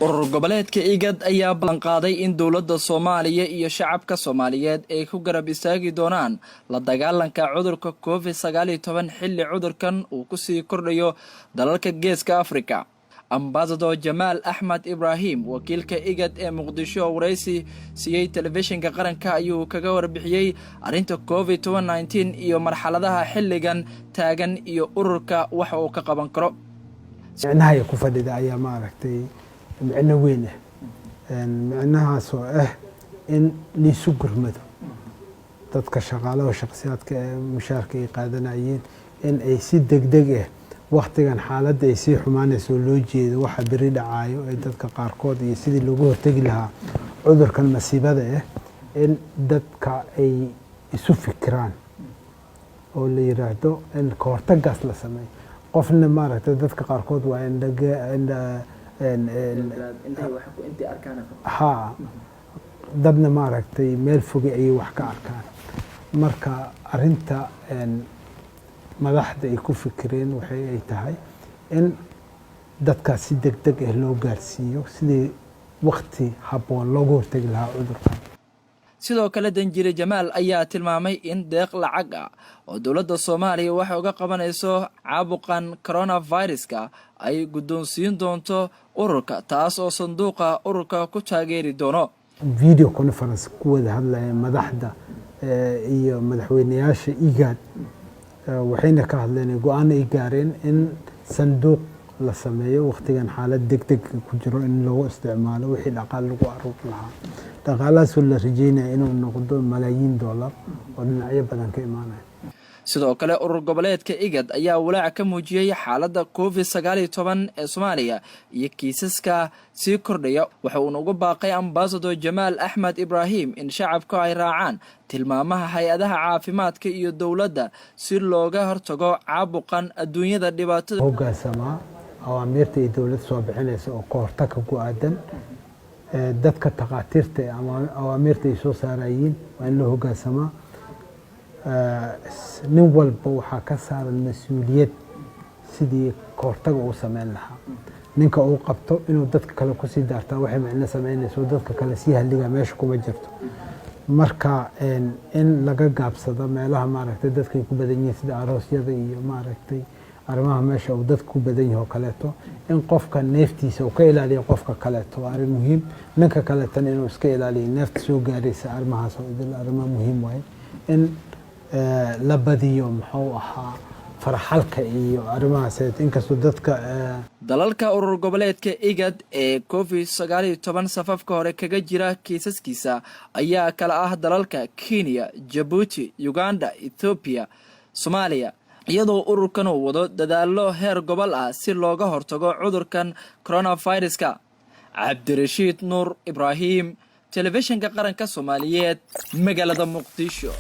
urur goboleedka IGAD ayaa ballan qaaday in dowladda Soomaaliya iyo shacabka Soomaaliyeed ay ku garab istaagi doonaan la dagaalanka cudurka COVID-19 xilli cudurkan uu ku sii kordhayo dalalka Geeska Afrika. Ambassador Jamal Ahmed Ibrahim wakiilka IGAD ee Muqdisho waraysi siiyay telefishinka qaranka ayuu kaga warbixiyay arrinta COVID-19 iyo marxaladaha xilligan taagan iyo ururka waxa uu ka qaban karo. معناها يكون ayaa maaragtay macna weyn macnahaas oo in liisu gurmado dadka shaqaalaha shakhsiyaadka mushaarka ay qaadanayeen in ay si degdeg waqtigan xaaladda ay si xumaanayso loo jeedo waxa bari dhacayo ay dadka qaarkood iyo sidii loogu hortagi lahaa cudurkan masiibada in dadka ay isu fikiraan oo la yiraahdo in ka hortagaas la sameeyo qofna maaragtay dadka qaarkood waa in dadna maaragtay meel fog ay wax ka arkaan marka arinta madaxda ay ku fikireen waxay ay tahay in dadka si degdeg loo gaarsiiyo sidii waqti habboon loogu hortagi lahaa cudurkan. sidoo kale danjire Jamal ayaa tilmaamay in deeq lacag ah oo dawladda Soomaaliya wax uga qabanayso caabuqan coronavirus-ka ay guddoonsiin doonto ururka taas oo sanduuqa ururka ku taageeri doono. video conference ku wada hadlaya madaxda iyo madaxweynayaasha IGAD waxayna ka hadleen go'aan ay gaareen in sanduuq la sameeyo waqtigan xaalad degdeg ku jiro in loo isticmaalo wixii dhaqaale lagu aruurin lahaa. dhaqaalahaas la rajeynaya inuu noqdo malaayiin dollar oo dhinacyo badan ka imaanaya. sidoo kale urur goboleedka IGAD ayaa walaac ka muujiyay xaaladda COVID-19 ee Soomaaliya iyo kiisaska sii kordhaya waxa uu ugu baaqay Ambassador Jamal Ahmed Ibrahim in shacabku ay raacaan tilmaamaha hay'adaha caafimaadka iyo dawladda si looga hortago caabuqan adduunyada dhibaatada. hogaansama awaamirta ay dawladda soo bixinayso oo ka hortagga ku aadan dadka taqaatiirta ama awaamirta ay soo saarayeen waa in la hogaansamaa. nin walba waxaa ka saaran mas'uuliyad sidii ka hortag uu sameyn lahaa. ninka uu qabto inuu dadka kale ku sii daartaa waxay macna sameynayso dadka kale si haliga meesha kuma jirto. marka in laga gaabsado meelaha maaragtay dadka ku badan yihiin sida aroosyada iyo maaragtay arrimaha meesha uu dadku ku badan yahay oo kaleeto in qofka neeftiisa uu ka ilaaliyo qofka kaleeto waa arrin muhiim. ninka kaleetana inuu iska ilaaliyo neefta soo gaaraysa arrimahaas oo idil arrimo muhiim waay in la badiyo muxuu ahaa farxalka iyo arrimahaas inkastoo dadka dalalka urur goboleedka IGAD ee COVID-19 safafka hore kaga jira kiisaskiisa ayaa kala ah dalalka Kenya, Djibouti, Uganda, Ethiopia, Soomaaliya iyadoo ururkan uu wado dadaalo heer gobol ah si looga hortago cudurkan coronavirus-ka. Cabdirashiid Nuur Ibrahim, telefishinka qaranka Soomaaliyeed, magaalada Muqdisho.